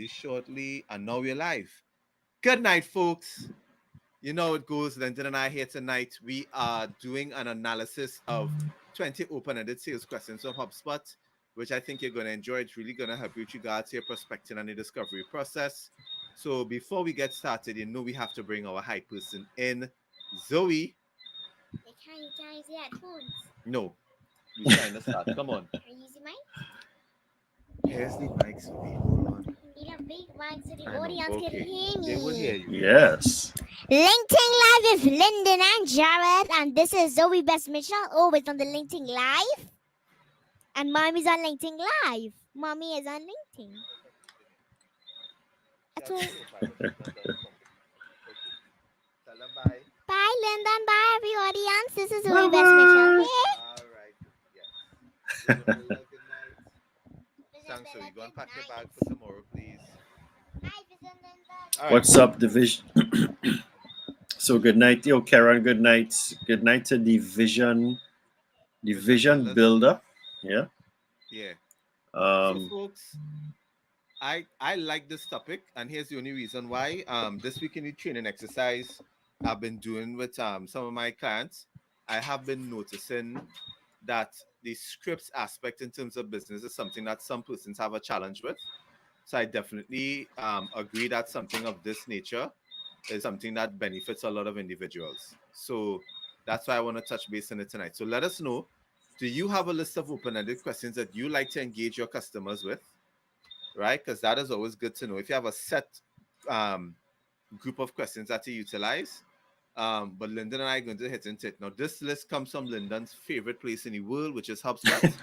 shortly, and now we're live. Good night, folks. You know it goes. Linton and I here tonight. We are doing an analysis of 20 open-ended sales questions from Hubspot, which I think you're going to enjoy. It's really going to help you with regards to your prospecting and the discovery process. So before we get started, we have to bring our hype person in, Zoe. Can you guys use headphones? No, we're trying to start. Come on. Are you using mine? Here's the mic, Zoe. Hold on. Need a big mic so the I know. audience can Okay. hear They will hear me. you. Yes. LinkedIn Live with Lyndon and Jared, and this is Zoe Best Mitchell, always on the LinkedIn Live. And Mommy's on LinkedIn Live. Mommy is on LinkedIn. That's all. Tell them bye. Bye, Lyndon. Bye, every audience. This is Zoe Bye-bye. Best Mitchell. Yeah. All right. Yes. Good night. Thanks, so you go and pack your bag for tomorrow, please. Hi, Mr. Lyndon. All right. What's up, Division? So good night, yo, Karen. Good night. Good night to Division Builder. Yeah. Yeah. So, Um. folks, I like this topic, and here's the only reason why. This week in the training exercise I've been doing with some of my clients, I have been noticing that the scripts aspect in terms of business is something that some persons have a challenge with. So I definitely agree that something of this nature is something that benefits a lot of individuals. So that's why I want to touch base on it tonight. So let us know, do you have a list of open-ended questions that you like to engage your customers with? Right? Because that is always good to know. If you have a set um, group of questions that you utilize, but Lyndon and I are going to hit into it. Now, this list comes from Lyndon's favorite place in the world, which is HubSpot.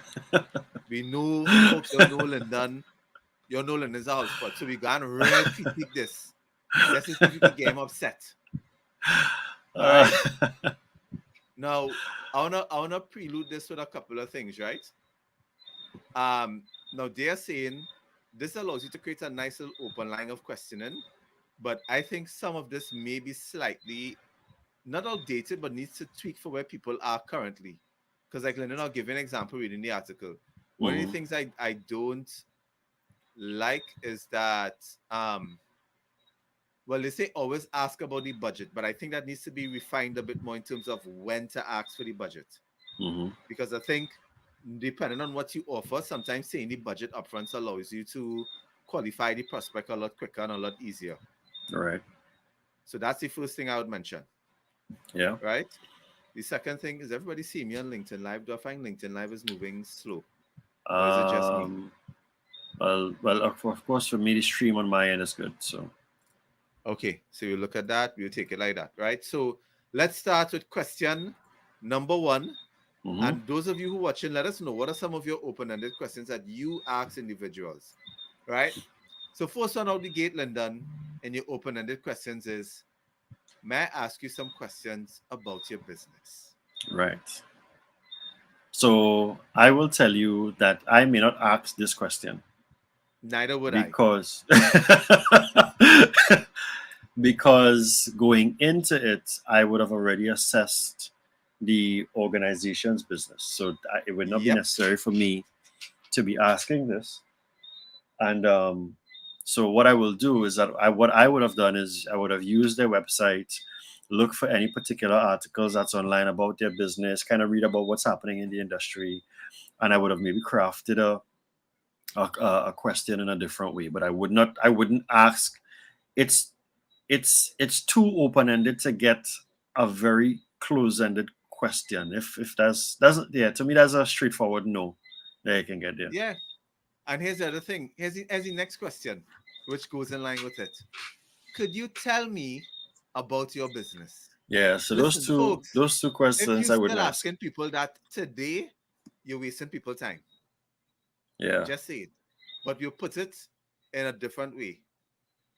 We know, folks, you know Lyndon. You know Lyndon's a HubSpot. So we got to really critique this. Just to see if we can get him upset. All right. Now, I wanna prelude this with a couple of things, right? Now they're saying this allows you to create a nice little open line of questioning, but I think some of this may be slightly not outdated, but needs to tweak for where people are currently. Because like Lyndon, I'll give you an example reading the article. One of the Mhm. things I don't like is that well, they say always ask about the budget, but I think that needs to be refined a bit more in terms of when to ask for the budget. Mhm. Because I think depending on what you offer, sometimes saying the budget upfront allows you to qualify the prospect a lot quicker and a lot easier. All right. So that's the first thing I would mention, Yeah. right? The second thing is everybody see me on LinkedIn Live. Do I find LinkedIn Live is moving slow? Or is it just me? Um. Of course, for me, the stream on my end is good. So. Okay, so you look at that, we'll take it like that, right? So let's start with question number one. Mhm. And those of you who are watching, let us know what are some of your open-ended questions that you ask individuals, right? So first one out the gate, Lyndon, and your open-ended questions is, may I ask you some questions about your business? Right. So I will tell you that I may not ask this question Neither would I. because because going into it, I would have already assessed the organization's business. So it would not be Yep. necessary for me to be asking this. And so what I will do is that what I would have done is I would have used their website, look for any particular articles that's online about their business, kind of read about what's happening in the industry, and I would have maybe crafted a question in a different way. But I wouldn't ask. It's it's too open ended to get a very close ended question. If that's yeah, to me that's a straightforward no that you can get there. Yeah. And here's the other thing. Here's the next question, which goes in line with it. Could you tell me about your business? Yeah, so Listen, folks, those two if questions you're I wouldn't still ask. asking people that today, you're wasting people time. Yeah. Just say it. But you put it in a different way.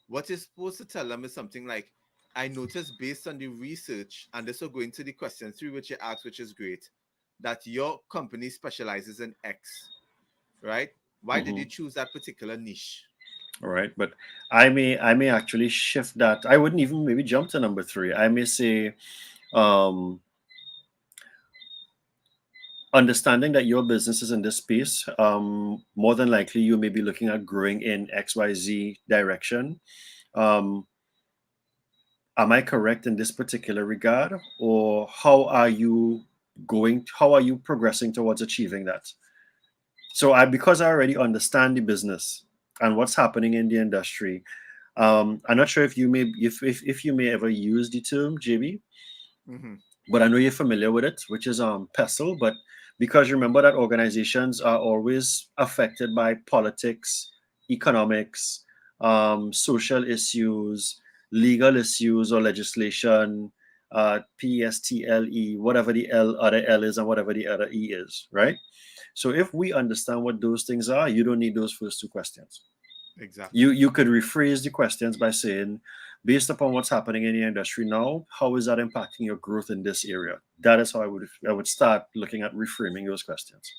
What you're supposed to tell them is something like, I noticed based on the research, and this will go into the question three which you asked, which is great, that your company specializes in X, right? Why did Mm-hmm. you choose that particular niche? All right, but I may actually shift that. I wouldn't even maybe jump to number three. I may say, um, understanding that your business is in this space, more than likely you may be looking at growing in XYZ direction. Um, am I correct in this particular regard? Or how are you progressing towards achieving that? So because I already understand the business and what's happening in the industry, I'm not sure if you may ever use the term JB, Mm-hmm. but I know you're familiar with it, which is PESTLE. But because you remember that organizations are always affected by politics, economics, social issues, legal issues or legislation, PSTLE, whatever the other L is and whatever the other E is, right? So if we understand what those things are, you don't need those first two questions. You Exactly. you could rephrase the questions by saying, based upon what's happening in the industry now, how is that impacting your growth in this area? That is how I would start looking at reframing those questions.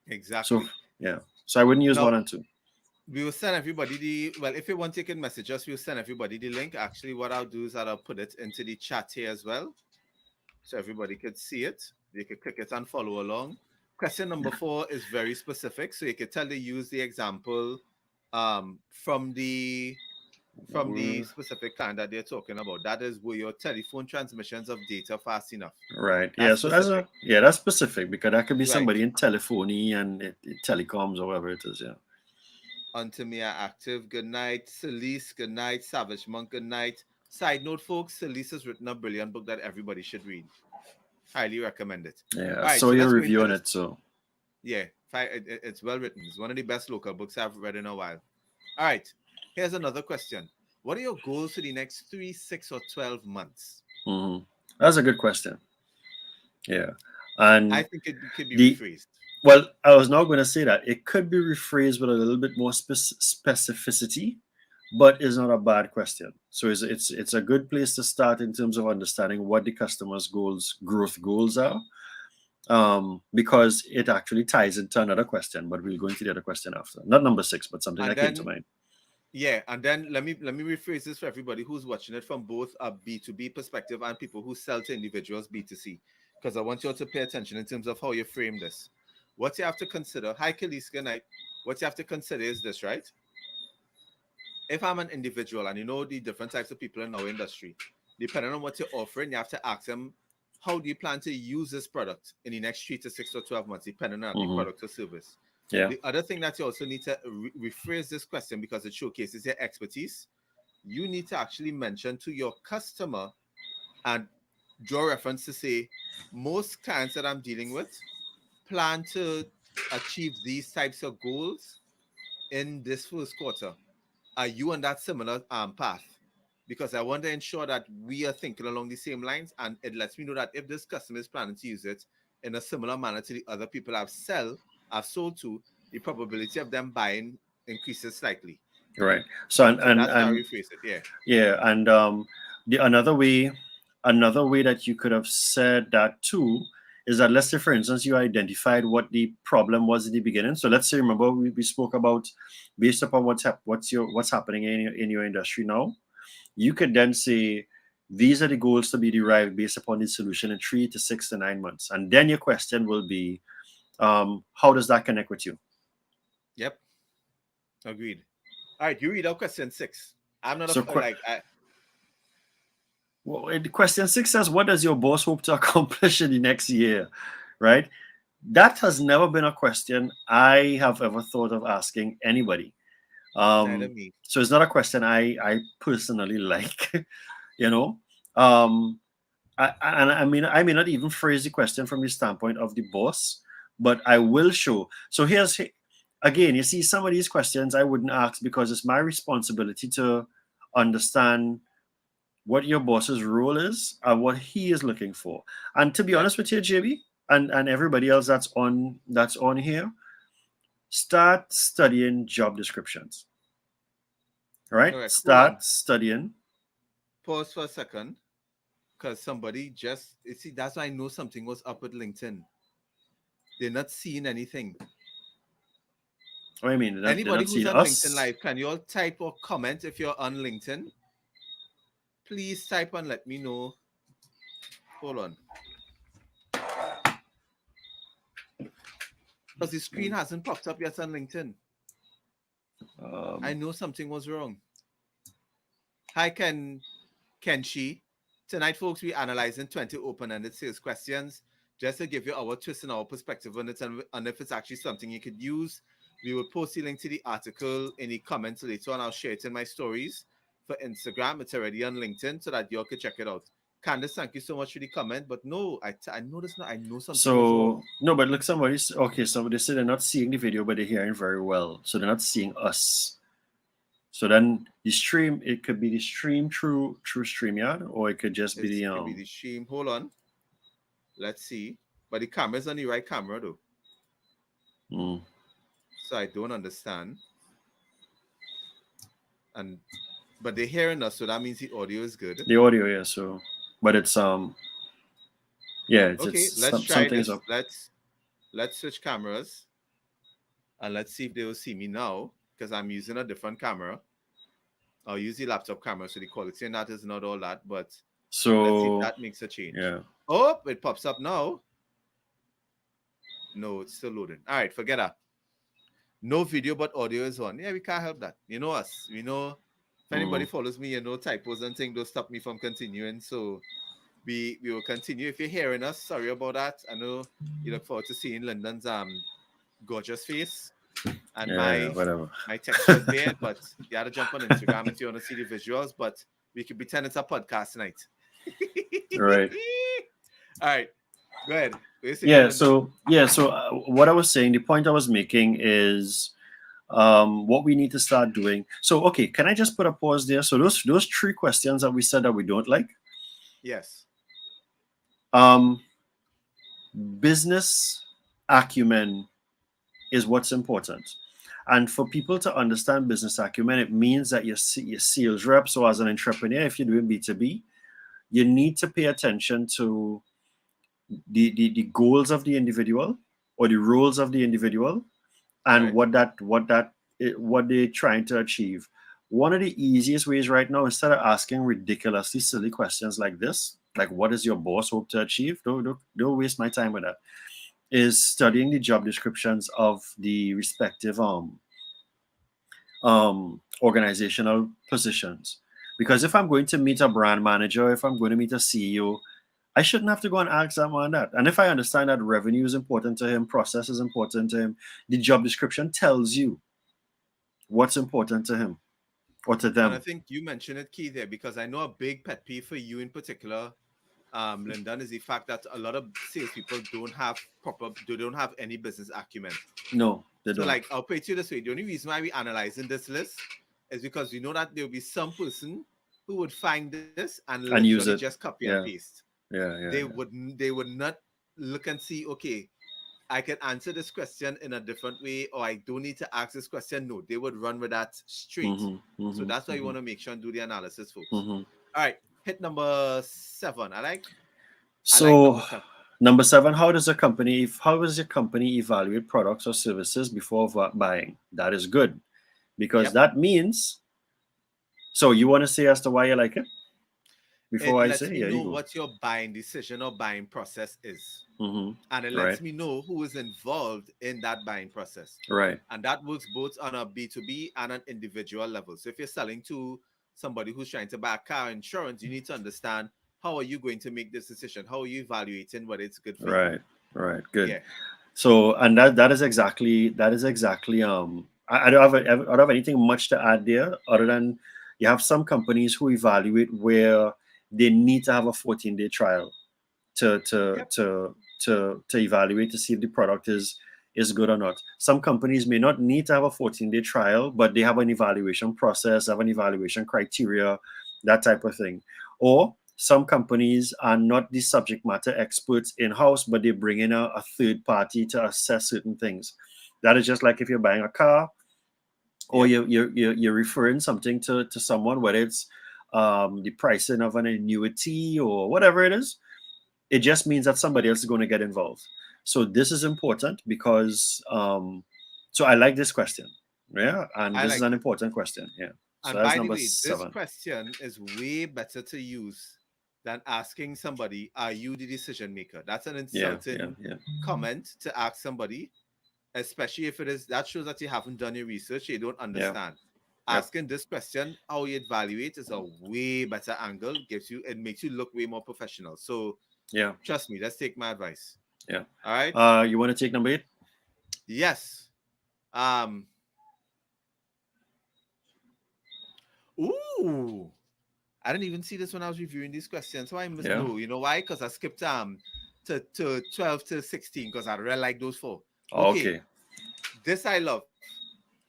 So Exactly. yeah. So I wouldn't use Now, one and two. we will send everybody the, well, if you want, you can message us. We'll send everybody the link. Actually, what I'll do is I'll put it into the chat here as well, so everybody could see it. They could click it and follow along. Question number 4 is very specific, so you could tell they use the example from the specific kind that they're talking about. That is, were your telephone transmissions of data fast enough? Right. Yeah. That's So as specific, a yeah, that's specific because that could be right? somebody in telephony and telecoms or whatever it is. Yeah. Antimia Active, good night. Celise, good night. Savage Monk, good night. Side note, folks, Celise has written a brilliant book that everybody should read. Highly recommend it. Yeah. I All right, saw so your let's go review into on this. it. So Yeah, it's well written. It's one of the best local books I've read in a while. All right, here's another question. What are your goals for the next 3, 6, or 12 months? that's a good question. Yeah. I And think it could be the rephrased. well, I was not going to say that it could be rephrased with a little bit more specificity, but it's not a bad question. So it's a good place to start in terms of understanding what the customer's growth goals are, because it actually ties into another question. But we'll go into the other question after, not number 6, but something And that came to then, mind. yeah, and then let me rephrase this for everybody who's watching it from both a B2B perspective and people who sell to individuals B2C, because I want you all to pay attention in terms of how you frame this. What you have to consider, hi Khalees, good night. What you have to consider is this, right? If I'm an individual and you know the different types of people in our industry, depending on what you're offering, you have to ask them, how do you plan to use this product in the next 3 to 6 or 12 months, depending on the Hmm. product or service? Yeah. The other thing that you also need to rephrase this question because it showcases your expertise. You need to actually mention to your customer and draw reference to say, most clients that I'm dealing with plan to achieve these types of goals in this first quarter. Are you on that similar path? Because I want to ensure that we are thinking along the same lines, and it lets me know that if this customer is planning to use it in a similar manner to the other people I've sold to, the probability of them buying increases slightly. Right. So and So and, that's how I and rephrase it. Yeah. yeah, and the another way that you could have said that too is that, let's say for instance you identified what the problem was in the beginning. So let's say, remember we spoke about, based upon what's happening in your industry now, you could then say these are the goals to be derived based upon the solution in 3 to 6 to 9 months, and then your question will be, how does that connect with you? Yep. Agreed. All right. You read out question 6. I'm not So like I. well, question 6 says, what does your boss hope to accomplish in the next year? Right? That has never been a question I have ever thought of asking anybody. Neither me. So it's not a question I personally like, you know. Um, I may not even phrase the question from the standpoint of the boss, but I will show. So again, you see, some of these questions I wouldn't ask because it's my responsibility to understand what your boss's role is and what he is looking for. And to be Yep. honest with you, JB, and everybody else that's on here, start studying job descriptions. Right? Correct. Hold on. Start studying. Pause for a second. Because somebody just, you see, that's why I know something was up with LinkedIn. They're not seeing anything. I mean, they're Anybody not who's seeing on LinkedIn us. Live, can you all type or comment if you're on LinkedIn? Please type and let me know. Hold on. Because the screen hasn't popped up yet on LinkedIn. I Um, know something was wrong. Hi, Kenshi. Tonight, folks, we analyzing 20 open-ended sales questions just to give you our twist and our perspective on it, and if it's actually something you could use. We will post the link to the article in the comments later on. I'll share it in my stories for Instagram. It's already on LinkedIn so that you all could check it out. Candace, thank you so much for the comment. But no, I know this now. I know something was so wrong. no, but look, somebody said they're not seeing the video, but they're hearing very well. So they're not seeing us. So then the stream, it could be the stream through StreamYard, or it could just be It the could be the stream. Hold on. Let's see. But the camera's on the right camera though. mm, So I don't understand. And but they're hearing us, so that means the audio is good. the audio, yeah. So, but it's yeah, Okay, let's try something is this. up. Let's switch cameras and let's see if they will see me now because I'm using a different camera. I'll use the laptop camera, so the quality in that is not all that, but let's see if So that makes a change. yeah, Oh, it pops up now. No, it's still loading. All right, forget that. No video, but audio is on. Yeah, we can't help that. You know us. We know if mm, anybody follows me, you know typos and things don't stop me from continuing. So we will continue. If you're hearing us, sorry about that. I know you look forward to seeing London's gorgeous face and yeah, my whatever. textured beard, but you had to jump on Instagram if you want to see the visuals. But we could pretend it's a podcast tonight. Right. All right, go ahead. What you saying, Yeah. Linda? So what I was saying, the point I was making is what we need to start doing. So okay, can I just put a pause there? So those three questions that we said that we don't like. Yes. Um, business acumen is what's important. And for people to understand business acumen, it means that your sales rep, so as an entrepreneur, if you're doing B2B, you need to pay attention to the goals of the individual or the roles of the individual and Right. what they're trying to achieve. One of the easiest ways right now, instead of asking ridiculously silly questions like this, like what does your boss hope to achieve? Don't waste my time with that. Is studying the job descriptions of the respective organizational positions. Because if I'm going to meet a brand manager, if I'm going to meet a CEO, I shouldn't have to go and ask them on that. And if I understand that revenue is important to him, process is important to him, the job description tells you what's important to him or to And I them. think you mentioned it key there because I know a big pet peeve for you in particular, Lyndon, is the fact that a lot of salespeople they don't have any business acumen. No, they So, don't. like, I'll put it to you this way: the only reason why we're analyzing this list is because we know that there will be some person who would find this and And literally use it. just copy and Yeah, paste. yeah, yeah, yeah. They would not look and see, okay, I can answer this question in a different way, or I don't need to ask this question. No, they would run with that straight. Mm-hmm, So mm-hmm, that's why you mm-hmm, want to make sure and do the analysis, folks. mm-hmm. All right, hit number 7. I like number So 7. number 7, how does your company evaluate products or services before buying? That is good because Yep. that means. So you want to say as to why you like it before It I lets say? me Yeah, you know go. what your buying decision or buying process is. And it Mm-hmm. Right, lets me know who is involved in that buying process. right, And that works both on a B2B and an individual level. So if you're selling to somebody who's trying to buy a car insurance, you need to understand how are you going to make this decision? How are you evaluating whether it's good for you? right, right. Good. Yeah. So, and that is exactly. I don't have anything much to add there, other than you have some companies who evaluate where they need to have a 14-day trial to to Yep. to to evaluate to see if the product is good or not. Some companies may not need to have a 14-day trial, but they have an evaluation process, have an evaluation criteria, that type of thing. Or some companies are not the subject matter experts in house, but they bring in a third party to assess certain things. That is just like if you're buying a car or Yep. you're referring something to someone, whether it's the pricing of an annuity or whatever it is. It just means that somebody else is going to get involved. So this is important because so I like this question. Yeah, and I this is like an it. important question. Yeah. So And that's by the number way, this 7. question is way better to use than asking somebody, are you the decision maker? That's an Yeah, yeah, insulting yeah. comment to ask somebody. especially if it is that shows that you haven't done your research, you don't Yeah. understand. Yep. Asking this question, how you evaluate, is a way better angle. It makes you look way more professional. So Yeah. trust me, let's take my advice. Yeah. All right. You want to take number 8? Yes. Um. Ooh. I didn't even see this when I was reviewing these questions. So I must Yeah. know. You know why? Because I skipped to 12 to 16 because I really like those four. Okay. Okay. This I love.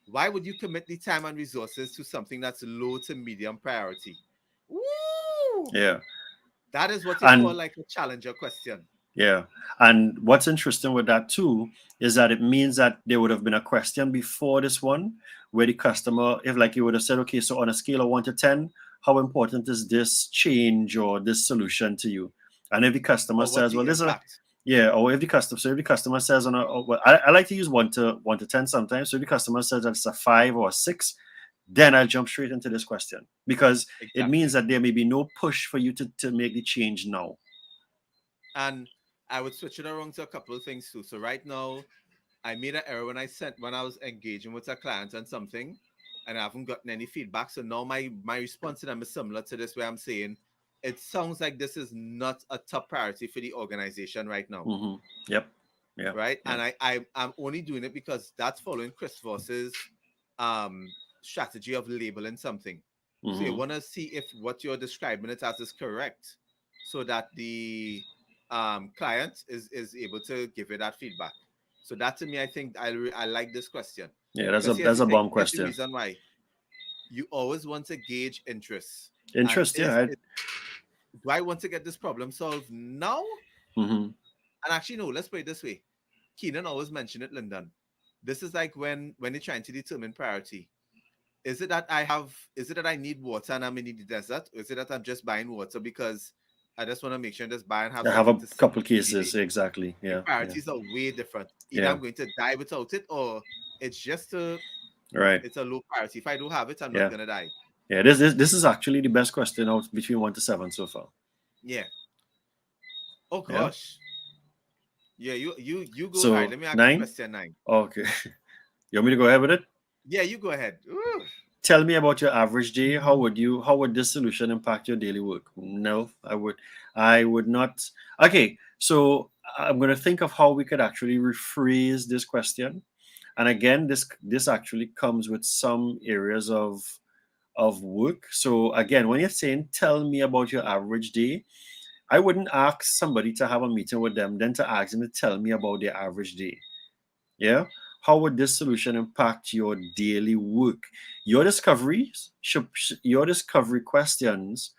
Why would you commit the time and resources to something that's low to medium priority? Woo! Yeah. That is what you call And like a challenger question. yeah. And what's interesting with that too is that it means that there would have been a question before this one where the customer, if like you would have said, okay, so on a scale of 1 to 10, how important is this change or this solution to you? And if the customer Or what's says, well, the this is a, impact? yeah, or if the customer, so if the customer says well, I like to use 1 to 10 sometimes. So if the customer says that it's a 5 or a 6, then I'll jump straight into this question because it means Exactly. that there may be no push for you to make the change now. And I would switch it around to a couple of things too. So right now, I made an error when I was engaging with a client on something, and I haven't gotten any feedback. So now my response to them is similar to this, where I'm saying it sounds like this is not a top priority for the organization right now, Mm-hmm. Yep. Yeah. right? Yeah. And I'm only doing it because that's following Chris Voss's strategy of labeling something. So you Mm-hmm. want to see if what you're describing it as is correct, so that the client is able to give you that feedback. So that to me, I think I like this question Yeah. That's a because here's that's the a thing. bomb Here's the question. reason why you always want to gauge interest. And Interest. Yeah. do I want to get this problem solved now? Mm-hmm. And actually, no. Let's put it this way. Keenan always mentioned it, Lyndon. This is like when you're trying to determine priority. Is it that I need water and I'm in the desert? Or is it that I'm just buying water because I just want to make sure I just buy and have I have something a to sip couple every cases. day? Exactly. The Yeah. Yeah. priorities are way different. Either Yeah. I'm going to die without it, or it's just Right. it's a low priority. If I don't have it, I'm not Yeah. gonna die. Yeah. This is actually the best question out between 1 to 7 so far. Yeah. Oh Yeah. gosh. Yeah, you go. All right, So let me ask you 9. question 9. Okay. You want me to go ahead with it? Yeah, you go ahead. Ooh. Tell me about your average day. How would this solution impact your daily work? No, I would not. Okay, so I'm going to think of how we could actually rephrase this question. And again, this actually comes with some areas of work. So again, when you're saying tell me about your average day, I wouldn't ask somebody to have a meeting with them, then to ask them to tell me about their average day. Yeah. How would this solution impact your daily work? Your discovery questions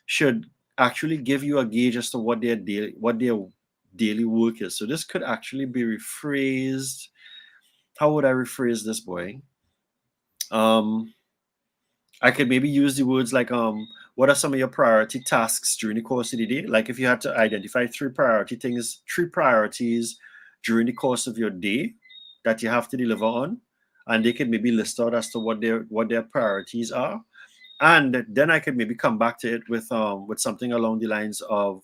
should actually give you a gauge as to what their daily work is. So this could actually be rephrased. How would I rephrase this, boy? Um, I could maybe use the words like what are some of your priority tasks during the course of the day? Like if you had to identify three priorities during the course of your day that you have to deliver on, and they could maybe list out as to what their priorities are. And then I could maybe come back to it with something along the lines of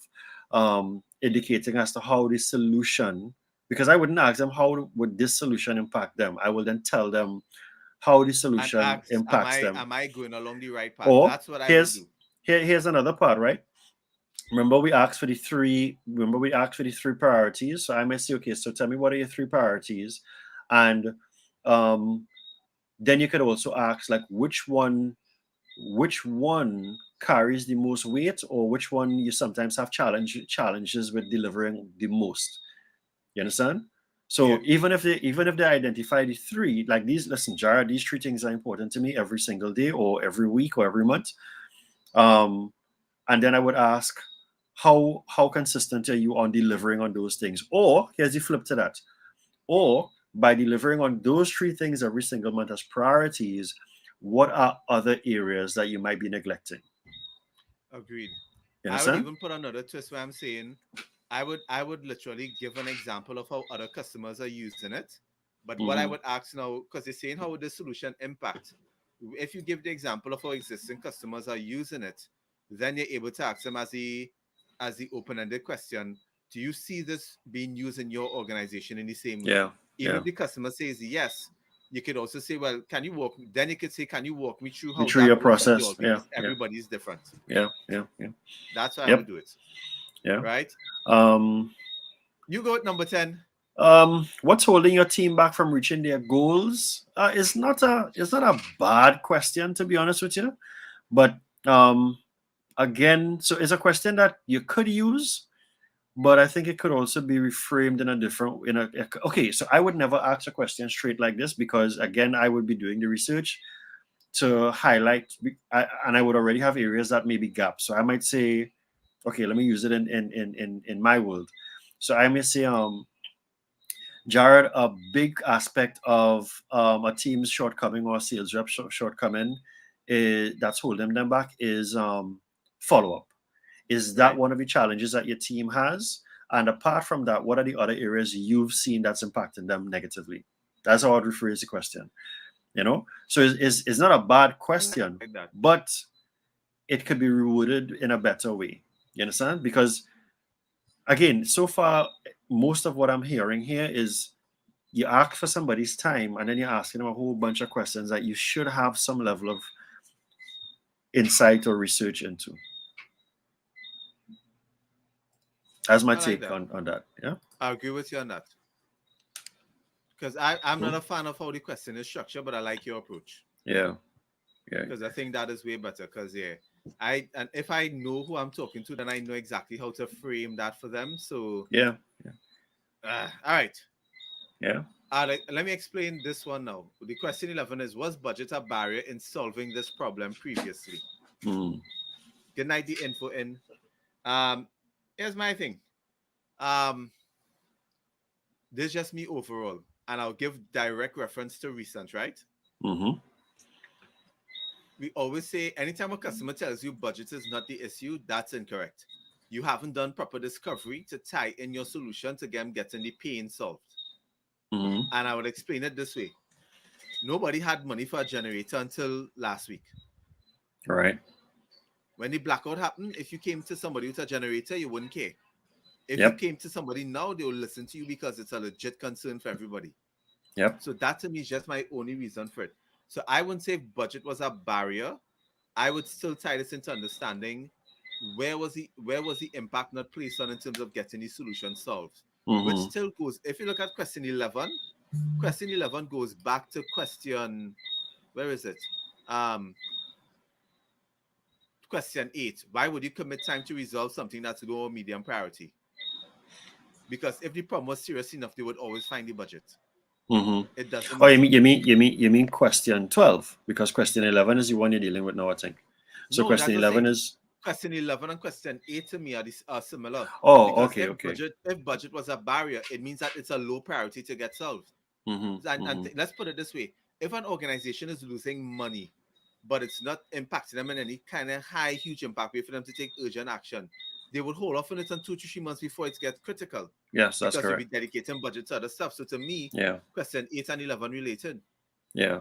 indicating as to how the solution, because I wouldn't ask them how would this solution impact them. I will then tell them how the And solution ask, impacts them. am I going along the right path? Or That's what I would here's do. here's another part, right? Remember we asked for the three priorities. So I may say, okay, so tell me what are your three priorities? And um then you could also ask like which one carries the most weight, or which one you sometimes have challenges with delivering the most. You understand? Yeah. So even if they identify the three, like these, listen, Jared, these three things are important to me every single day or every week or every month. Um, and then I would ask, how consistent are you on delivering on those things? Or here's the flip to that. Or by delivering on those three things every single month as priorities, what are other areas that you might be neglecting? Agreed. You I would understand? even put another twist where I'm saying I would literally give an example of how other customers are using it. But what I Mm-hmm. would ask now, because you're saying how would the solution impact? If you give the example of how existing customers are using it, then you're able to ask them as the open-ended question, do you see this being used in your organization in the same way? Yeah. Even if the customer says yes, you could also say, well, can you walk? Then you could say, can you walk me through how through your that works with process. y'all? Because everybody is different. Yeah. That's how I would Yep. do it. Yeah. Right? Um, You go at number 10. what's holding your team back from reaching their goals? It's not a bad question, to be honest with you, but again, so it's a question that you could use, but I think it could also be reframed in a different okay. So I would never ask a question straight like this, because again, I would be doing the research to highlight, and I would already have areas that may be gaps. So I might say, okay, let me use it in my world. So I may say, Jared, a big aspect of a team's shortcoming or a sales rep shortcoming that's holding them back is follow up. Is that Right? one of the challenges that your team has? And apart from that, what are the other areas you've seen that's impacting them negatively? That's how I'd rephrase the question. So it's not a bad question, Like that. but it could be reworded in a better way. You understand? Because again, so far, most of what I'm hearing here is you ask for somebody's time and then you're asking them a whole bunch of questions that you should have some level of insight or research into. That's my I like take that. on that. Yeah. I agree with you on that. Because I'm not Cool. a fan of how the question is structured, but I like your approach. Yeah. Yeah. Because I think that is way better. Because and if I know who I'm talking to, then I know exactly how to frame that for them. So, Yeah. all right. Yeah. Let me explain this one now. The question 11 is: was budget a barrier in solving this problem previously? Mm. Good night, the info in. Um, Here's my thing. Um, this is just me overall, and I'll give direct reference to recent, right? Mm-hmm. We always say anytime a customer tells you budget is not the issue, that's incorrect. You haven't done proper discovery to tie in your solution to them getting the pain solved. Mm-hmm. And I would explain it this way: nobody had money for a generator until last week. Right. When the blackout happened, if you came to somebody with a generator, you wouldn't care. If you Yep. came to somebody now, they will listen to you because it's a legit concern for everybody. Yep. So that to me is just my only reason for it. So I wouldn't say budget was a barrier. I would still tie this into understanding where was the impact not placed on in terms of getting the solution solved. Which Mm-hmm. still goes, if you look at question 11 goes back to question, where is it? Um, Question 8. Why would you commit time to resolve something that's low or medium priority? Because if the problem was serious enough, they would always find the budget. Mm-hmm. It doesn't Oh, matter. you mean question 12, because question 11 is the one you're dealing with now, I think. So No, question that's what I'm 11 saying. is. Question 11 and question 8 to me are similar. Oh, Because okay, okay. if budget was a barrier, it means that it's a low priority to get solved. Mm-hmm. And Mm-hmm. let's put it this way: if an organization is losing money, but it's not impacting them in any kind of huge impact way for them to take urgent action, they would hold off on it on 2 to 3 months before it gets critical, Yes, that's because you'll be correct. dedicating budget to other stuff. So to me, Yeah. question 8 and 11 related. Yeah.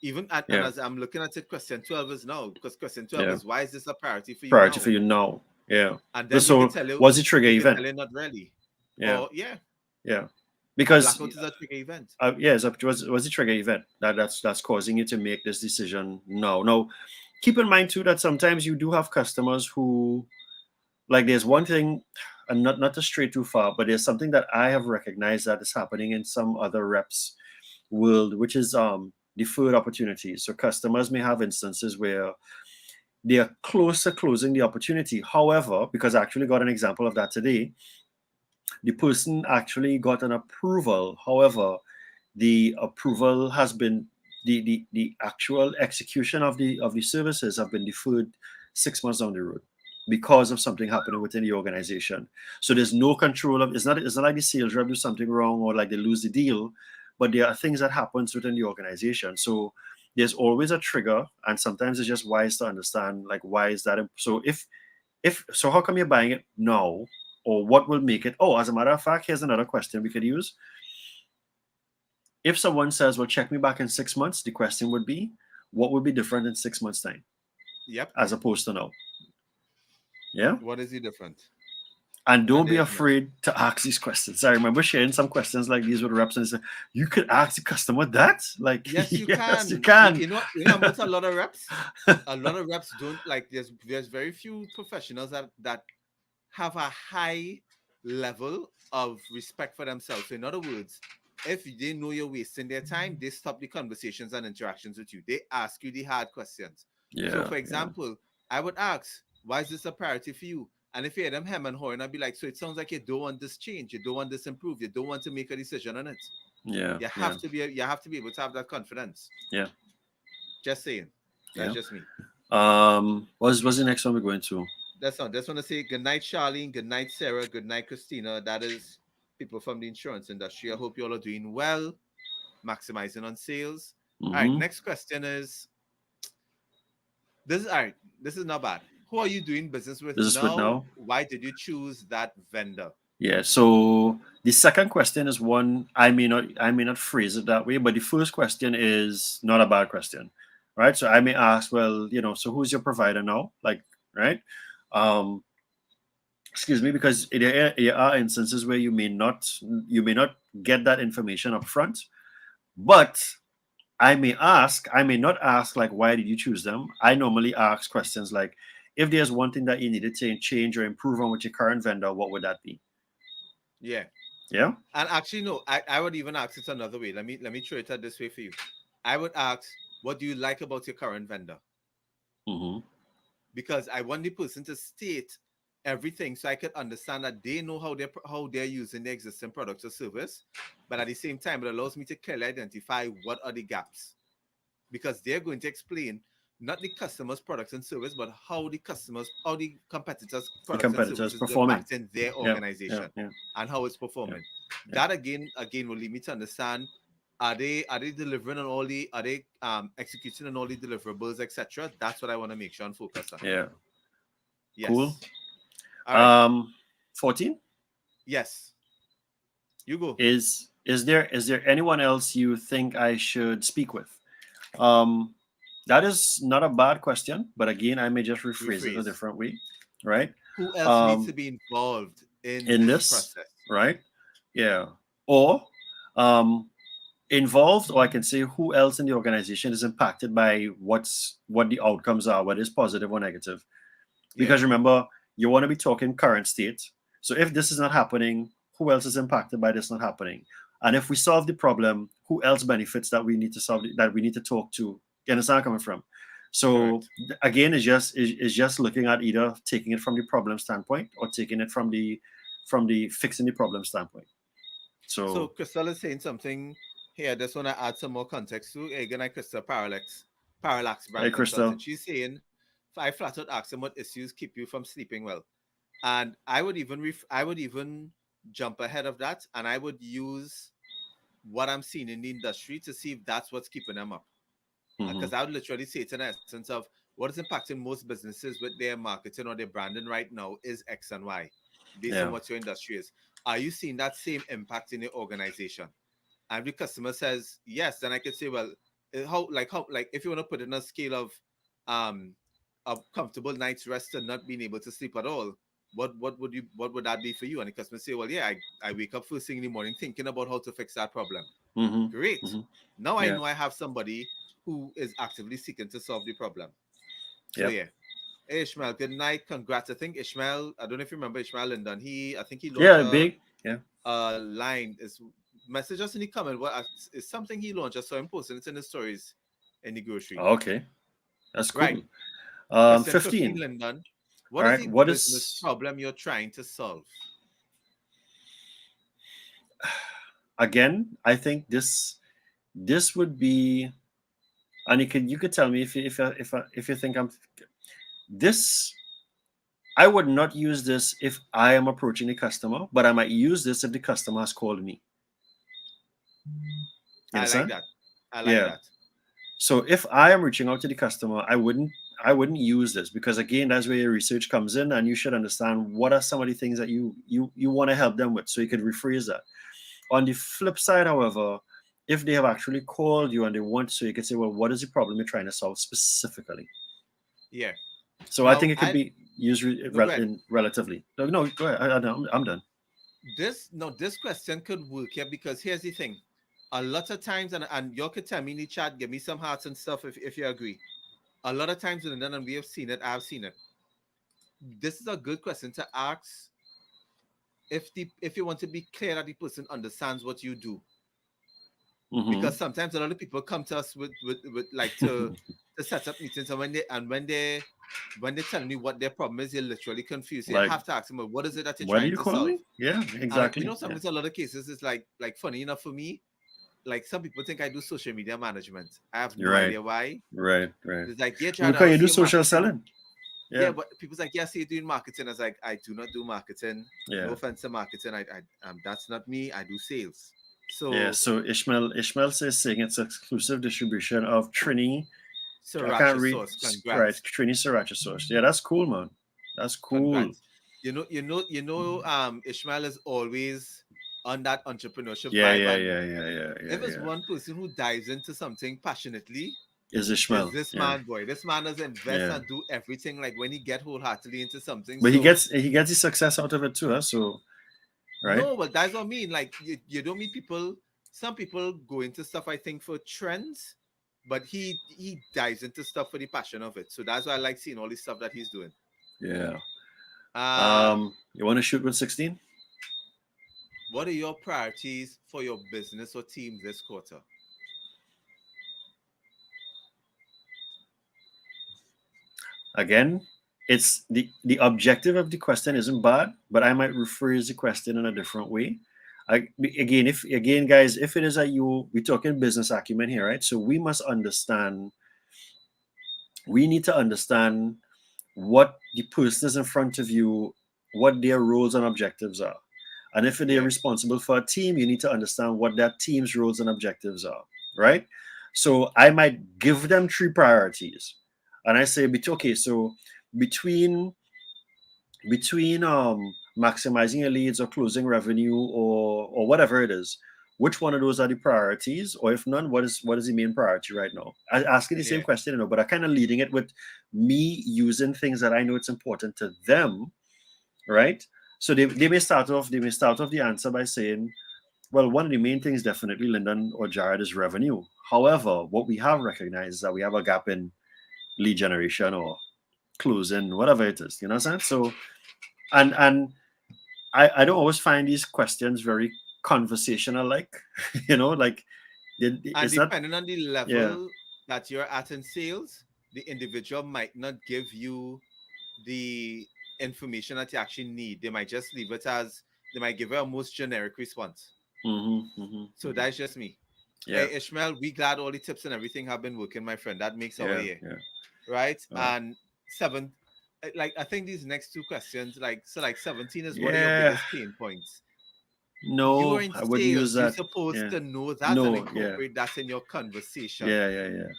Even and Yeah. as I'm looking at it, question 12 is now, because question 12 Yeah. is, why is this a priority for you Priority for now? you now. Yeah. And But then they could so tell you, was the trigger event? not really. Yeah. Or yeah, Yeah. a Because blackout is a trigger event. yeah, so it was the trigger event that's causing you to make this decision now. Now, keep in mind too that sometimes you do have customers who, like, there's one thing, and not to stray too far, but there's something that I have recognized that is happening in some other reps world, which is deferred opportunities. So customers may have instances where they are close to closing the opportunity. However, because I actually got an example of that today, the person actually got an approval. However, the approval has been the actual execution of the services have been deferred 6 months down the road because of something happening within the organization. So there's no control of, it's not like the sales rep do something wrong or like they lose the deal, but there are things that happens within the organization. So there's always a trigger, and sometimes it's just wise to understand, like, why is that. So if so, how come you're buying it now, or what will make it? Oh, as a matter of fact, here's another question we could use. If someone says, well, check me back in 6 months, the question would be, what would be different in 6 months time Yep. as opposed to now? Yeah. What is the difference? And And don't be there's none. afraid to ask these questions. I remember sharing some questions like these with reps, and they said, "You could ask the customer that." Like, Yes, you yes, you can. can. You know about a lot of reps. A lot of reps don't like. There's very few professionals that have a high level of respect for themselves. So in other words, if they know you're wasting their time, they stop the conversations and interactions with you. They ask you the hard questions. So, Yeah, for yeah, example, I would ask, why is this a priority for you? And if you hear them hem and haw, and I'd be like, so it sounds like you don't want this change, you don't want this improve, you don't want to make a decision on it. yeah, yeah, You have to be able to have that confidence. yeah, Just saying. That's yeah. just me. What's the next one we're going to? That's all. Just want to say good night, Charlene. Good night, Sarah. Good night, Christina. That is people from the insurance industry. I hope you all are doing well, maximizing on sales. All right. Mm-hmm. Next question is this is all right. This is not bad. Who are you doing business with This is with now? now. Why did you choose that vendor? Yeah. So the second question is one I may not phrase it that way, but the first question is not a bad question, right? So I may ask, well, so who's your provider now? Like, right? Um, excuse me, because there are instances where you may not get that information up front, but I may not ask like why did you choose them. I normally ask questions like if there's one thing that you needed to change or improve on with your current vendor, what would that be? Yeah. Yeah. And actually, no, I would even ask it another way. Let me throw it out this way for you. I would ask, what do you like about your current vendor? Mm-hmm. Because I want the person to state everything so I could understand that they know how they're using the existing product or service, but at the same time, it allows me to clearly identify what are the gaps because they're going to explain not the customer's products and service, but how the competitors' The products and competitors services is performing. impacting their Yeah. Yeah. organization Yeah. and how it's Yeah. performing. Yeah. That again will lead me to understand are they delivering on all the are they executing on all the deliverables, etc. That's what I want to make sure and focus on. Yeah. Cool. Yes. All right. 14 Yes. You go. is there anyone else you think I should speak with? Um, that is not a bad question, but again, I may just rephrase it a Rephrase. different way, right? Who else needs to Um, be involved in in this this, process? right? Yeah. Or um, involved, or I can say who else in the organization is impacted by what the outcomes are, whether it's positive or negative. Yeah. Because remember, you want to be talking current state. So if this is not happening, who else is impacted by this not happening? And if we solve the problem, who else benefits that we need to solve that we need to talk to? You understand where I'm coming from? So Correct. again, it's just looking at either taking it from the problem standpoint or taking it from the fixing the problem standpoint. So So Crystal is saying something here. I just want to add some more context to again. I Crystal Parallax hey, brand Crystal. consultant. She's saying, I flat out asked them what issues keep you from sleeping well, and I would even jump ahead of that, and I would use what I'm seeing in the industry to see if that's what's keeping them up. Hmm. Because I would literally say it's an essence of what is impacting most businesses with their marketing or their branding right now is X and Y, based on Yeah. what your industry is. Are you seeing that same impact in your organization? And the customer says yes, then I could say, well, how if you want to put it in a scale um of comfortable night's rest and not being able to sleep at all, what would that be for you? And the customer say, well, yeah, I wake up first thing in the morning thinking about how to fix that problem. Hmm. Great. Hmm. Now I Yeah. know I have somebody who is actively seeking to solve the problem. So Yep. yeah. Hey, Ishmael, good night. Congrats. I think Ishmael, I don't know if you remember Ishmael Linden. I think he launched Yeah. Big. Yeah. a line. Is message us in the comment. What is something he launched? I saw him posting it in the stories in the grocery. Okay. That's Right. cool. Question 15, 15. Linden. All What is right. the What business is problem you're trying to solve? again? I think this would be, and you could tell me if you think this. I would not use this if I am approaching the customer, but I might use this if the customer has called me. You I like understand? that. I like Yeah. that. So if I am reaching out to the customer, I wouldn't use this because again, that's where your research comes in, and you should understand what are some of the things that you want to help them with, so you could rephrase that. On the flip side, however, if they have actually called you and they want, so you can say, well, what is the problem you're trying to solve specifically? Yeah. So I think Now it could be. use No, go ahead. relatively. No, no, go ahead. I'm done. This question could work here because here's the thing. A lot of times, and you could tell me in the chat, give me some hearts and stuff if you agree. A lot of times when done, and we have seen it, I've seen it. This is a good question to ask if you want to be clear that the person understands what you do. Mm-hmm. Because sometimes a lot of people come to us with like to set up meetings, and when they tell me what their problem is, you're literally confused. So you Like, have to ask them, well, what is it that you're what are trying you to calling solve? me? Yeah, And exactly. Yeah. sometimes a lot of cases it's like funny enough for me, like some people think I do social media management. I have You're no right. idea why. Right. Right. It's like, yeah, Jared, I Because you was do your social marketing. selling. Yeah, Yeah. but people's like, yeah, see you're doing marketing. I was like, I do not do marketing. No Yeah. offense to marketing. I that's not me. I do sales. Yeah. So So Ishmael says saying it's exclusive distribution of Trini. I can't sriracha read. sauce, Right. congrats. Trini sriracha sauce. Yeah, that's cool, man. That's cool. Congrats. Ishmael is always on that entrepreneurship Yeah. vibe. Yeah. And Yeah. Yeah. Yeah. Yeah. if it's Yeah. one person who dives into something passionately, Is is Ishmael? this Yeah. man, boy. This man does invest Yeah. and do everything like when he get wholeheartedly into something. But he So gets his success out of it too. Huh? So right. no, but that's what I mean. Like you don't meet people. Some people go into stuff I think for trends, but he dives into stuff for the passion of it. So that's why I like seeing all this stuff that he's doing. Yeah. Um, You want to shoot with 16? what are your priorities for your business or team this quarter? Again, it's the objective of the question isn't bad, but I might rephrase the question in a different way. Again, guys, if it is that we're talking business acumen here, right? So we must understand. We need to understand what the person is in front of you, what their roles and objectives are. And if they're Yeah, responsible for a team, you need to understand what that team's roles and objectives are, right? So I might give them three priorities. And I say, okay, so between maximizing your leads or closing revenue or whatever it is, which one of those are the priorities, or if none, what is the main priority right now? I asking the same yeah, question, but I kind of leading it with me using things that I know it's important to them, right? So they may start off the answer by saying, well, one of the main things definitely, Lyndon or Jared, is revenue. However, what we have recognized is that we have a gap in lead generation or closing, whatever it is. You know what I'm saying? So and I don't always find these questions very conversational, like like and it's not. depending on the Yeah. level that you're at in sales, the individual might not give you the information that you actually need. They might just leave it as they might give you a most generic response. So that's just me. Yeah. Hey Ishmael, we glad all the tips and everything have been working, my friend. That makes our Yeah. year, Yeah. right? Uh, And seven, like I think these next two questions, like 17 is what are your yeah. biggest pain points? You are No, in I wouldn't use sales. You're that. supposed Yeah. to know that and No. Yeah. incorporate that in your conversation. Yeah. Yeah. Yeah.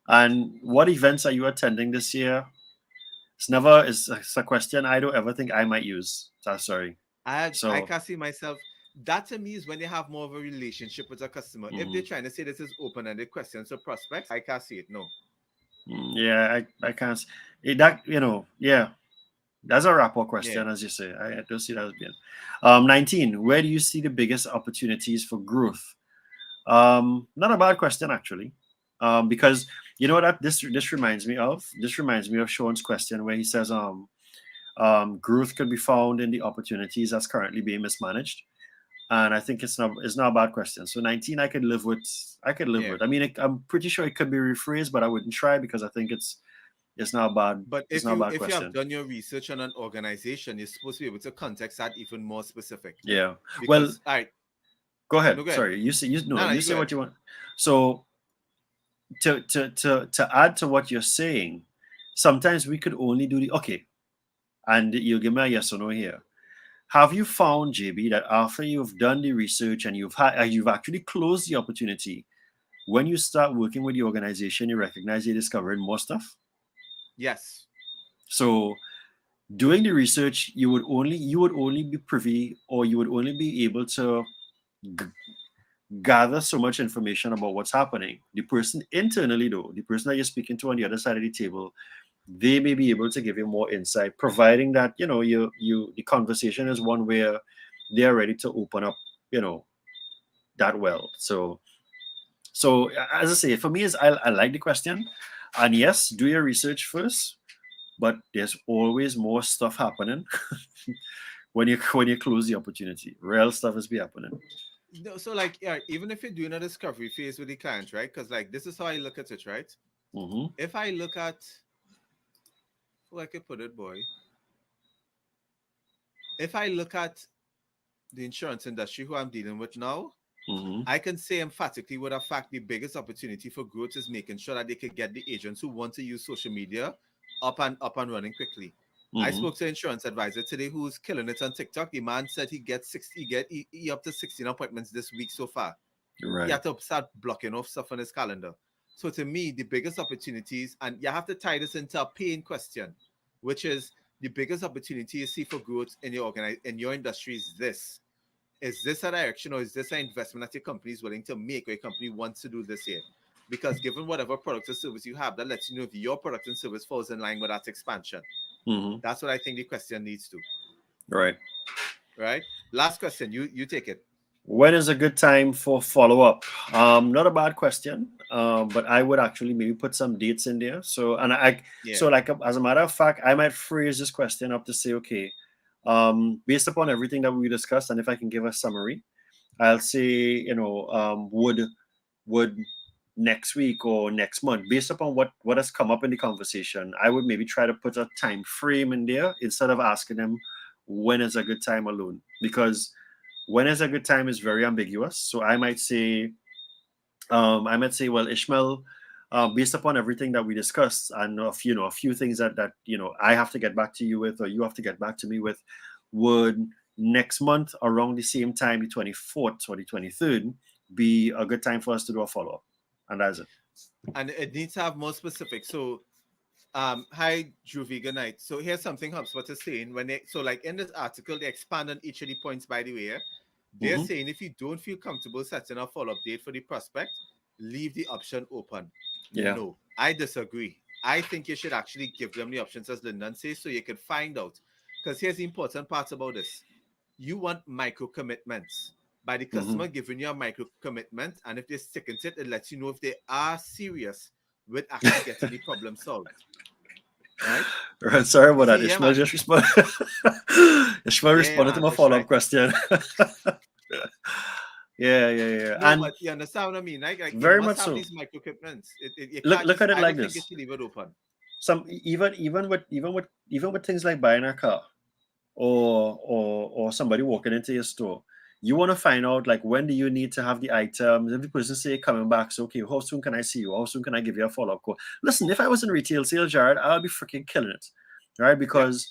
And what events are you attending this year? It's a question I don't ever think I might use. So, sorry. I So can see myself. That to me is when they have more of a relationship with a customer. If they're mhm. trying to say this is open-ended questions to prospects, I can't see it. No. Yeah, I can't. That yeah, that's a rapport Yeah. question, as you say. I don't see that as being. 19. Where do you see the biggest opportunities for growth? Not a bad question actually, because you know what this reminds me of. This reminds me of Sean's question where he says, growth could be found in the opportunities that's currently being mismanaged. And I think it's not a bad question. So 19, I could live with. I could live Yeah. with. I mean, I'm pretty sure it could be rephrased, but I wouldn't try because I think it's not a bad. But It's if not a you bad if you have question. done your research on an organization, you're supposed to be able to context that even more specific. Yeah. Well, Because all right, go ahead. no, go ahead. Sorry. You say you no. No, no, You you go say ahead. what you want. So to add to what you're saying, sometimes we could only do the okay, and you'll give me a yes or no here. Have you found, JB, that after you've done the research and you've actually closed the opportunity, when you start working with the organization, you recognize you're discovering more stuff? Yes. So doing the research, you would only be privy, or you would only be able to g- gather so much information about what's happening. The person internally, though, the person that you're speaking to on the other side of the table, they may be able to give you more insight, providing that the conversation is one where they are ready to open up, that well. So as I say, for me, is I like the question, and yes, do your research first, but there's always more stuff happening when you close the opportunity. Real stuff is be happening. No, so like, yeah, even if you're doing a discovery phase with the client, right? Because like this is how I look at it, right? Mm-hmm. If I look at, how I could put it, boy, if I look at the insurance industry who I'm dealing with now, Mm-hmm. I can say emphatically with a fact the biggest opportunity for growth is making sure that they could get the agents who want to use social media up and running quickly. I Mm-hmm. spoke to an insurance advisor today who's killing it on TikTok. The man said he up to 16 appointments this week so far. He Right. had to start blocking off stuff on his calendar. So to me, the biggest opportunities, and you have to tie this into a paying question, which is the biggest opportunity you see for growth in in your industry is this. Is this a direction or is this an investment that your company is willing to make or your company wants to do this year? Because given whatever product or service you have, that lets you know if your product and service falls in line with that expansion. Mm-hmm. That's what I think the question needs to. Right. Right? Last question. You take it. When is a good time for follow up? Not a bad question, but I would actually maybe put some dates in there. Yeah. So like as a matter of fact, I might phrase this question up to say, okay, based upon everything that we discussed, and if I can give a summary, I'll say, would next week or next month, based upon what has come up in the conversation, I would maybe try to put a time frame in there instead of asking them when is a good time alone, because when is a good time is very ambiguous. So I might say, well, Ishmael, based upon everything that we discussed, and a few things that I have to get back to you with, or you have to get back to me with, would next month around the same time, the 24th or the 23rd, be a good time for us to do a follow up, and that's it. And it needs to have more specific. So hi Juvie, good night. So here's something HubSpot is saying like in this article, they expand on each of the points by the way. They're Mm-hmm. saying if you don't feel comfortable setting a follow-up date for the prospect, leave the option open. Yeah. No, I disagree. I think you should actually give them the options as Lyndon says so you can find out. Because here's the important part about this. You want micro commitments by the Mm-hmm. customer giving you a micro commitment, and if they're sticking to it, it lets you know if they are serious with actually getting the problem solved. Right? Right, sorry You about see, that. yeah, Ishmael man. just responded. Ishmael Yeah, responded to man. my It's follow up right. question. Yeah, yeah, yeah, No, and but you understand what I mean? Like you very must much have so. these micro commitments. You Look, can't look just. at it I like don't think you this. should leave it open. Even with things like buying a car, or somebody walking into your store, you want to find out like when do you need to have the items. If the person say coming back, so okay, how soon can I see you? How soon can I give you a follow up call? Listen, if I was in retail sales, Jared, I would be freaking killing it, right? Yeah, Because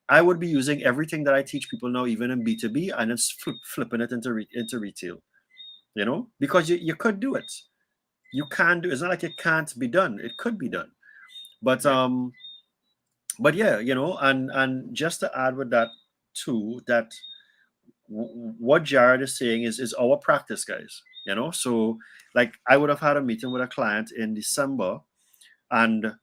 I would be using everything that I teach people now, even in B2B, and it's flipping it into retail. Because you could do it. You can do. It's not like it can't be done. It could be done. But yeah. yeah, and just to add with that too, that what Jared is saying is our practice, guys. So like I would have had a meeting with a client in December, and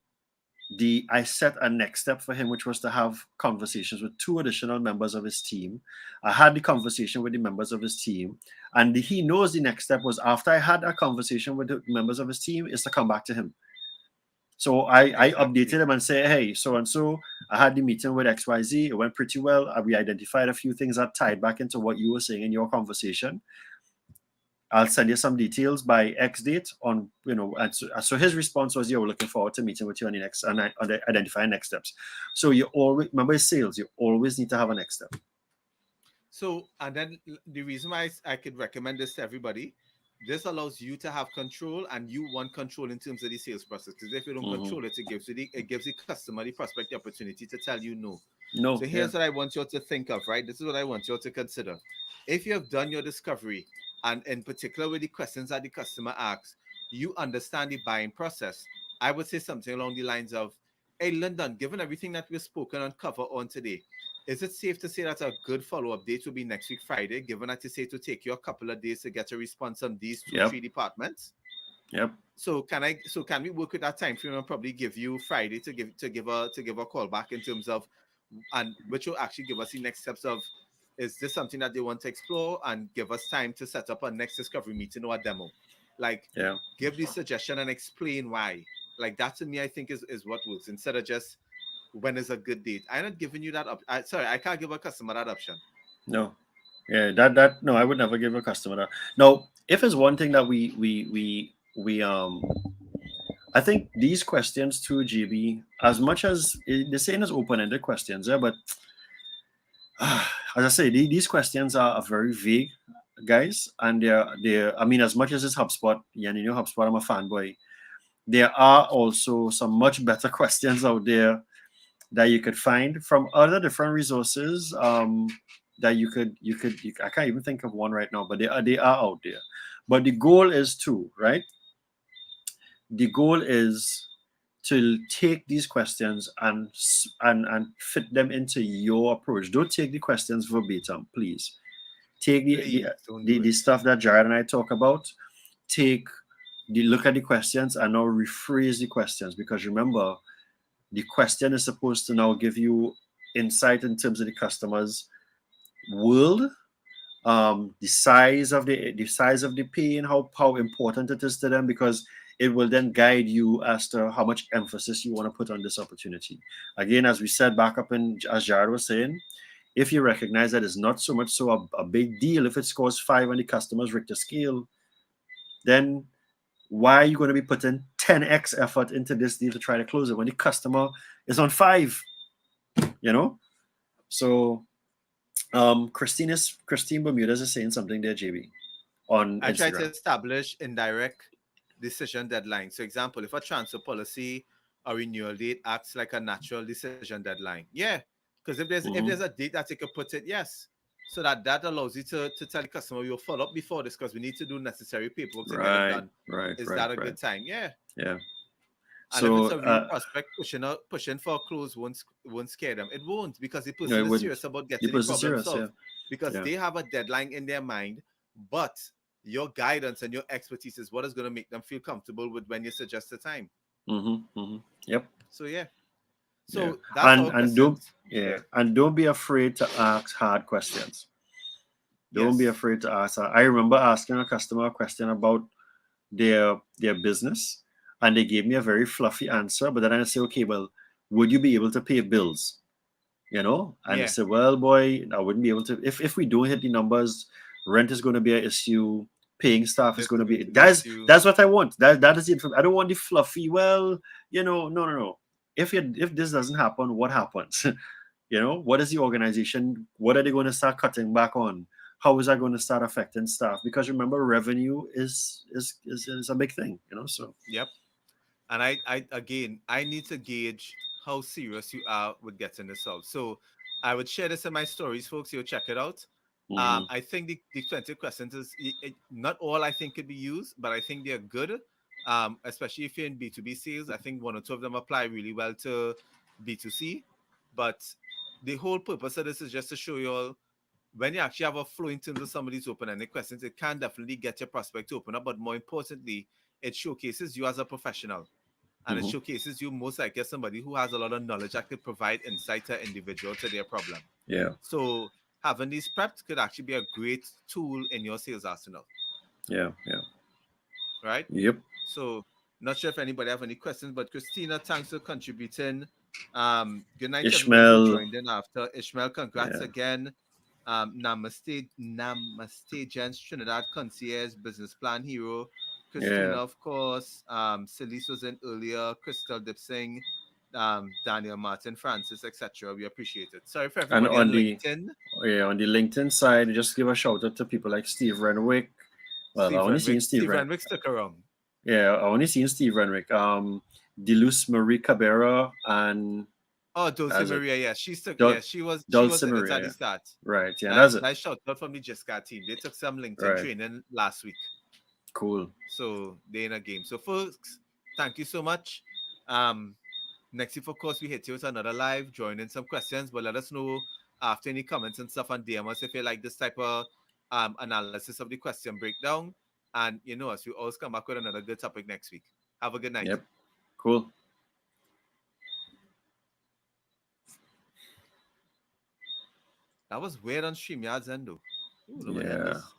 I set a next step for him, which was to have conversations with two additional members of his team. I had the conversation with the members of his team, and he knows the next step was after I had a conversation with the members of his team is to come back to him. So I Exactly. updated him and say, hey, so and so, I had the meeting with XYZ. It went pretty well. We identified a few things that tied back into what you were saying in your conversation. I'll send you some details by X date and so his response was, yeah, we're looking forward to meeting with you on the next, and identifying next steps. So you always, remember sales, you always need to have a next step. So, and then the reason why I could recommend this to everybody, this allows you to have control, and you want control in terms of the sales process. Because if you don't Mm-hmm. control it, it gives the customer, the prospect, the opportunity to tell you no. So No, yeah. here's what I want you all to think of, right? This is what I want you all to consider. If you have done your discovery, and in particular with the questions that the customer asks, you understand the buying process. I would say something along the lines of, hey, London, given everything that we've spoken and covered on today, is it safe to say that a good follow-up date will be next week, Friday, given that you say to take you a couple of days to get a response on these two, Yep. three departments? Yep. So can we work with that time frame and probably give you Friday to give a call back in terms of, and which will actually give us the next steps of, is this something that they want to explore, and give us time to set up a next discovery meeting or a demo. Like, Yeah. give the suggestion and explain why. Like that to me, I think is what works, instead of just when is a good date. I'm not giving you that sorry, I can't give a customer that option. No. Yeah. That no, I would never give a customer that. No, if it's one thing that we I think these questions too, GB, as much as the saying is open-ended questions, yeah, but as I say, these questions are very vague, guys, and they're. I mean, as much as it's HubSpot, yeah, and you know HubSpot, I'm a fanboy. There are also some much better questions out there that you could find from other different resources. That I can't even think of one right now, but they are out there. But the goal is to right. The goal is to take these questions and fit them into your approach. Don't take the questions verbatim, please. Take Please don't do the it. stuff that Jared and I talk about. Take the look at the questions and now rephrase the questions, because remember, the question is supposed to now give you insight in terms of the customer's world, the size of the pain, how important it is to them, because it will then guide you as to how much emphasis you want to put on this opportunity. Again, as we said back up in, as Jared was saying, if you recognize that it's not so much so a big deal if it scores 5 on the customer's Richter scale, then why are you going to be putting 10x effort into this deal to try to close it when the customer is on 5? You know? So Christine Bermudez is saying something there, JB, on I try to Instagram. establish indirect decision deadline. So, example, if a transfer policy or renewal date acts like a natural decision deadline, yeah, because if there's a Hmm. date that you could put it, yes, so that allows you to tell the customer we will follow up before this because we need to do necessary paperwork to get it Right, done. right, Is right, that a right. good time? Yeah. Yeah. And if it's So a real prospect pushing for a close, won't scare them. It won't, because the no, person it is wouldn't. serious about The getting the person problem serious, yeah. solved, because Yeah. they have a deadline in their mind. But your guidance and your expertise is what is going to make them feel comfortable with when you suggest the time. Mm-hmm. Mm-hmm. Yep. So yeah, Yeah. so that's And our questions. Yeah. and don't be afraid to ask hard questions. Don't be Yes. afraid to ask. I remember asking a customer a question about their business, and they gave me a very fluffy answer. But then I say, okay, well, would you be able to pay bills? And they Yeah. said, well, boy, I wouldn't be able to. If we don't hit the numbers, rent is going to be an issue. Paying staff is This going is to going be. to be the issue. That's what I want. That is the information. I don't want the fluffy. Well, no, no, no. If this doesn't happen, what happens? What is the organization? What are they going to start cutting back on? How is that going to start affecting staff? Because remember, revenue is a big thing. So Yep. And I again, I need to gauge how serious you are with getting this out. So I would share this in my stories, folks. You'll check it out. hmm I think the 20 questions is not all I think could be used, but I think they're good. Especially if you're in B2B sales. I think one or two of them apply really well to B2C. But the whole purpose of this is just to show you all, when you actually have a flow in terms of somebody's open-ended questions, it can definitely get your prospect to open up. But more importantly, it showcases you as a professional, and it hmm showcases you most likely as somebody who has a lot of knowledge that could provide insight to individual to their problem. yeah, So having these prepped could actually be a great tool in your sales arsenal, yeah, yeah. right? Yep. So not sure if anybody have any questions, but Christina, thanks for contributing. Good night to everybody who Ishmael, joined in after. Ishmael, congrats yeah, again. Namaste, gents. Trinidad concierge, business plan hero. Christina, yeah. of course. Celise was in earlier. Crystal Dipsing, Daniel Martin, Francis, etc. We appreciate it. Sorry for And everybody on LinkedIn. on the LinkedIn side, just give a shout out to people like Steve Renwick. Well, I Steve only seen Renwick. Steve Steve Ren. Renwick stuck around. Yeah, I only seen Steve Renwick. Deluz Marie Cabrera and Oh, Dulce that's it. Maria, yeah, she took, Dul- yeah, she was Dulce in it Maria. at the Yeah. start. Right. Yeah, that's Nice, it. nice shout out from the Jessica team. They took some LinkedIn Right. training last week, Cool. so they in a game. So, folks, thank you so much. Um, Next week, of course, we hit you with another live. Join in some questions, but let us know after any comments and stuff on DM us if you like this type of analysis of the question breakdown. And you know us, we always come back with another good topic next week. Have a good night. Yep. Cool. That was weird on StreamYard's end though. Ooh, let me end Yeah. this.